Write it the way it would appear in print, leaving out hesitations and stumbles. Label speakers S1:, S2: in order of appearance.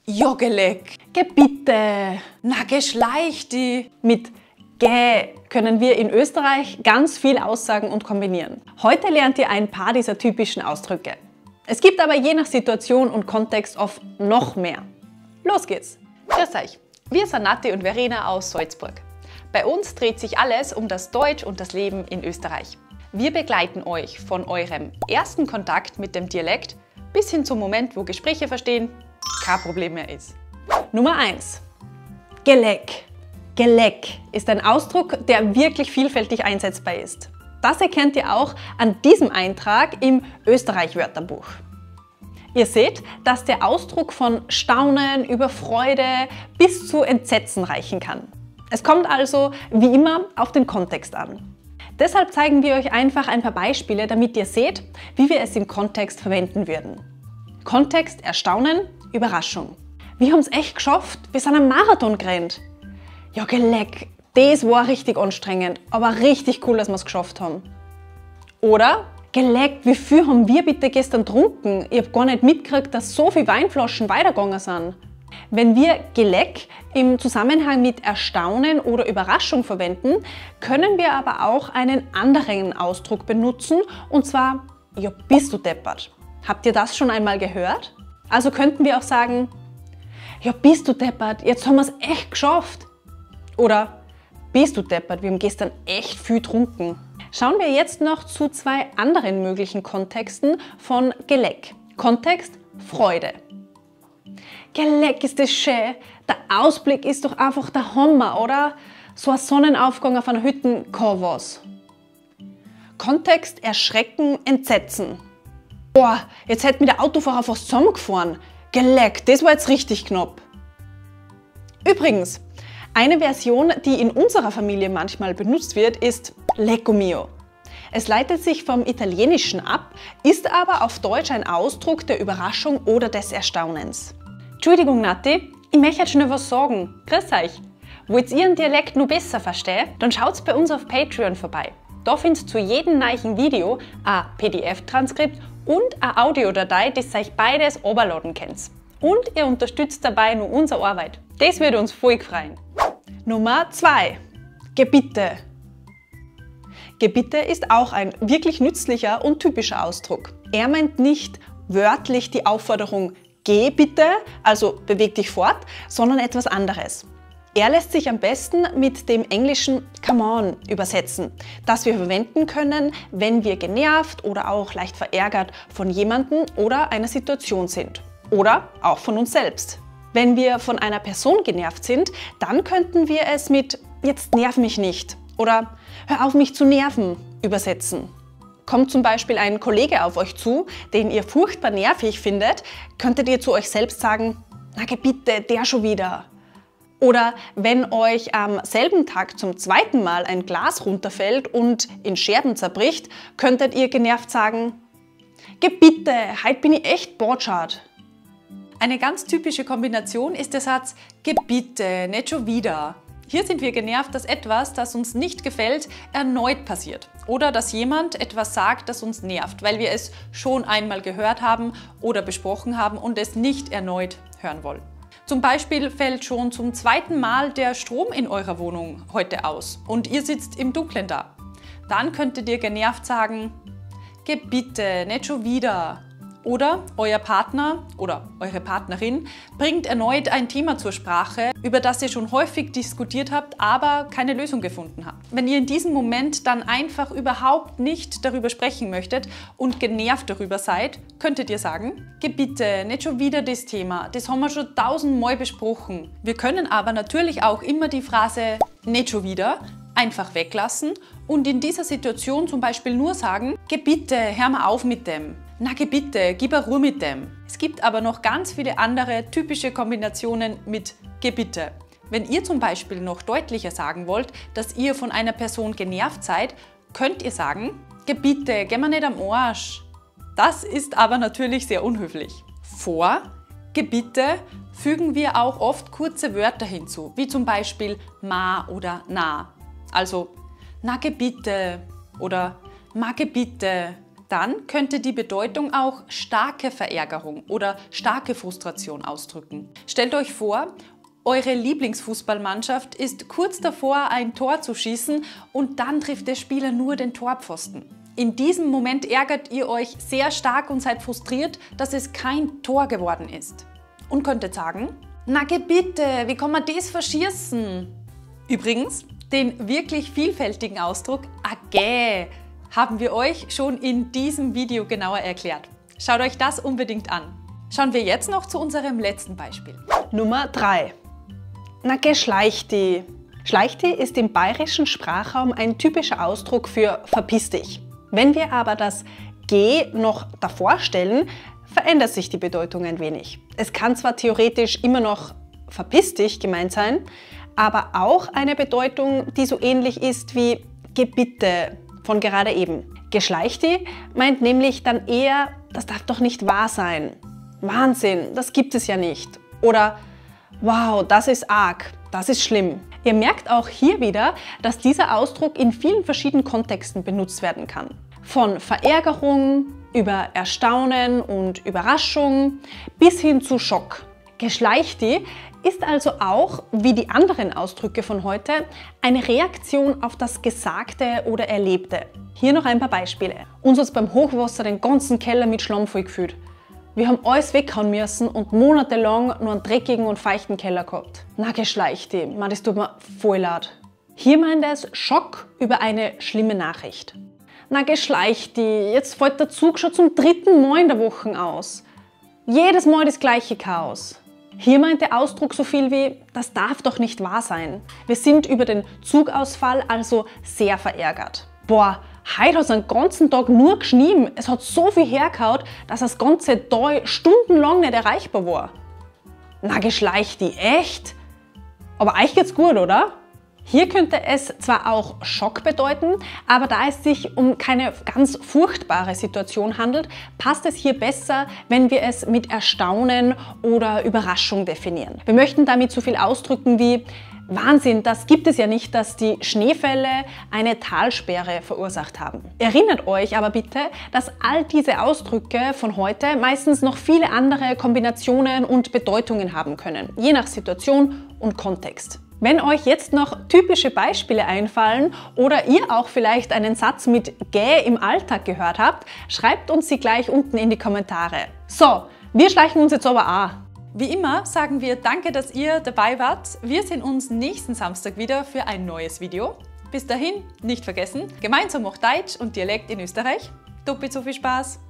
S1: Ja, geleck. Geh bitte. Na, geschleich die. Mit gä können wir in Österreich ganz viel aussagen und kombinieren. Heute lernt ihr ein paar dieser typischen Ausdrücke. Es gibt aber je nach Situation und Kontext oft noch mehr. Los geht's. Grüß euch. Wir sind Nati und Verena aus Salzburg. Bei uns dreht sich alles um das Deutsch und das Leben in Österreich. Wir begleiten euch von eurem ersten Kontakt mit dem Dialekt bis hin zum Moment, wo Gespräche verstehen kein Problem mehr ist. Nummer 1. Geleck. Geleck ist ein Ausdruck, der wirklich vielfältig einsetzbar ist. Das erkennt ihr auch an diesem Eintrag im Österreich-Wörterbuch. Ihr seht, dass der Ausdruck von Staunen über Freude bis zu Entsetzen reichen kann. Es kommt also, wie immer, auf den Kontext an. Deshalb zeigen wir euch einfach ein paar Beispiele, damit ihr seht, wie wir es im Kontext verwenden würden. Kontext: Erstaunen, Überraschung. Wir haben es echt geschafft, wir sind einen Marathon gerannt. Ja, geleck, das war richtig anstrengend, aber richtig cool, dass wir es geschafft haben. Oder, geleck, wie viel haben wir bitte gestern getrunken? Ich habe gar nicht mitgekriegt, dass so viele Weinflaschen weitergegangen sind. Wenn wir geleck im Zusammenhang mit Erstaunen oder Überraschung verwenden, können wir aber auch einen anderen Ausdruck benutzen, und zwar, ja, bist du deppert. Habt ihr das schon einmal gehört? Also könnten wir auch sagen, ja, bist du deppert, jetzt haben wir es echt geschafft. Oder, bist du deppert, wir haben gestern echt viel getrunken. Schauen wir jetzt noch zu zwei anderen möglichen Kontexten von geleck. Kontext: Freude. Geleck, ist das schön. Der Ausblick ist doch einfach der Hammer, oder? So ein Sonnenaufgang auf einer Hütte, kein was. Kontext: Erschrecken, Entsetzen. Boah, jetzt hätte mir der Autofahrer fast zusammengefahren. Geleck, das war jetzt richtig knapp. Übrigens, eine Version, die in unserer Familie manchmal benutzt wird, ist Lecco mio. Es leitet sich vom Italienischen ab, ist aber auf Deutsch ein Ausdruck der Überraschung oder des Erstaunens. Entschuldigung, Nati, ich möchte jetzt schnell was sagen. Grüß euch. Wollt ihr den Dialekt noch besser verstehen? Dann schaut bei uns auf Patreon vorbei. Da findest du zu jedem neuen Video ein PDF-Transkript und eine Audiodatei, das euch beides runterladen könnt. Und ihr unterstützt dabei nur unsere Arbeit. Das würde uns voll freuen. Nummer 2. Gebitte. Gebitte ist auch ein wirklich nützlicher und typischer Ausdruck. Er meint nicht wörtlich die Aufforderung geh bitte, also beweg dich fort, sondern etwas anderes. Er lässt sich am besten mit dem englischen come on übersetzen, das wir verwenden können, wenn wir genervt oder auch leicht verärgert von jemandem oder einer Situation sind. Oder auch von uns selbst. Wenn wir von einer Person genervt sind, dann könnten wir es mit jetzt nerv mich nicht oder hör auf mich zu nerven übersetzen. Kommt zum Beispiel ein Kollege auf euch zu, den ihr furchtbar nervig findet, könntet ihr zu euch selbst sagen, na geh bitte, der schon wieder. Oder wenn euch am selben Tag zum zweiten Mal ein Glas runterfällt und in Scherben zerbricht, könntet ihr genervt sagen, geh bitte, heute bin ich echt botschart. Eine ganz typische Kombination ist der Satz, geh bitte, nicht schon wieder. Hier sind wir genervt, dass etwas, das uns nicht gefällt, erneut passiert. Oder dass jemand etwas sagt, das uns nervt, weil wir es schon einmal gehört haben oder besprochen haben und es nicht erneut hören wollen. Zum Beispiel fällt schon zum zweiten Mal der Strom in eurer Wohnung heute aus und ihr sitzt im Dunkeln da. Dann könntet ihr genervt sagen, geh bitte, nicht schon wieder. Oder euer Partner oder eure Partnerin bringt erneut ein Thema zur Sprache, über das ihr schon häufig diskutiert habt, aber keine Lösung gefunden habt. Wenn ihr in diesem Moment dann einfach überhaupt nicht darüber sprechen möchtet und genervt darüber seid, könntet ihr sagen, geh bitte, nicht schon wieder das Thema, das haben wir schon 1000-mal besprochen. Wir können aber natürlich auch immer die Phrase nicht schon wieder einfach weglassen und in dieser Situation zum Beispiel nur sagen, geh bitte, hör mal auf mit dem. Na geh bitte, gib eine Ruhe mit dem. Es gibt aber noch ganz viele andere typische Kombinationen mit geh bitte. Wenn ihr zum Beispiel noch deutlicher sagen wollt, dass ihr von einer Person genervt seid, könnt ihr sagen, geh bitte, geh mir nicht am Arsch. Das ist aber natürlich sehr unhöflich. Vor geh bitte fügen wir auch oft kurze Wörter hinzu, wie zum Beispiel ma oder na. Also na geh bitte oder ma geh bitte.
S2: dann könnte die Bedeutung auch starke Verärgerung oder starke Frustration ausdrücken. Stellt euch vor, eure Lieblingsfußballmannschaft ist kurz davor, ein Tor zu schießen und dann trifft der Spieler nur den Torpfosten. In diesem Moment ärgert ihr euch sehr stark und seid frustriert, dass es kein Tor geworden ist. Und könntet sagen, na geh bitte, wie kann man das verschießen? Übrigens, den wirklich vielfältigen Ausdruck agä haben wir euch schon in diesem Video genauer erklärt. Schaut euch das unbedingt an. Schauen wir jetzt noch zu unserem letzten Beispiel.
S1: Nummer 3. Na geh Schleichti. Schleichti ist im bayerischen Sprachraum ein typischer Ausdruck für verpiss dich. Wenn wir aber das geh noch davor stellen, verändert sich die Bedeutung ein wenig. Es kann zwar theoretisch immer noch verpiss dich gemeint sein, aber auch eine Bedeutung, die so ähnlich ist wie geh bitte von gerade eben. Geschleichti meint nämlich dann eher, das darf doch nicht wahr sein. Wahnsinn, das gibt es ja nicht. Oder wow, das ist arg, das ist schlimm. Ihr merkt auch hier wieder, dass dieser Ausdruck in vielen verschiedenen Kontexten benutzt werden kann. Von Verärgerung über Erstaunen und Überraschung bis hin zu Schock. Geschleichti ist also auch, wie die anderen Ausdrücke von heute, eine Reaktion auf das Gesagte oder Erlebte. Hier noch ein paar Beispiele. Uns hat beim Hochwasser den ganzen Keller mit Schlamm vollgefüllt. Wir haben alles weghauen müssen und monatelang nur einen dreckigen und feuchten Keller gehabt. Na Geschleichti, man, das tut mir voll leid. Hier meint es Schock über eine schlimme Nachricht. Na Geschleichti, jetzt fällt der Zug schon zum 3. Mal in der Woche aus. Jedes Mal das gleiche Chaos. Hier meint der Ausdruck so viel wie, das darf doch nicht wahr sein. Wir sind über den Zugausfall also sehr verärgert. Boah, heute hat es den ganzen Tag nur geschnien. Es hat so viel hergehauen, dass das ganze Tal stundenlang nicht erreichbar war. Na Geschleichti, echt? Aber euch geht's gut, oder? Hier könnte es zwar auch Schock bedeuten, aber da es sich um keine ganz furchtbare Situation handelt, passt es hier besser, wenn wir es mit Erstaunen oder Überraschung definieren. Wir möchten damit so viel ausdrücken wie Wahnsinn, das gibt es ja nicht, dass die Schneefälle eine Talsperre verursacht haben. Erinnert euch aber bitte, dass all diese Ausdrücke von heute meistens noch viele andere Kombinationen und Bedeutungen haben können, je nach Situation und Kontext. Wenn euch jetzt noch typische Beispiele einfallen oder ihr auch vielleicht einen Satz mit gä im Alltag gehört habt, schreibt uns sie gleich unten in die Kommentare. So, wir schleichen uns jetzt aber auch.
S2: Wie immer sagen wir danke, dass ihr dabei wart. Wir sehen uns nächsten Samstag wieder für ein neues Video. Bis dahin, nicht vergessen, gemeinsam auch Deutsch und Dialekt in Österreich. Doppelt so viel Spaß!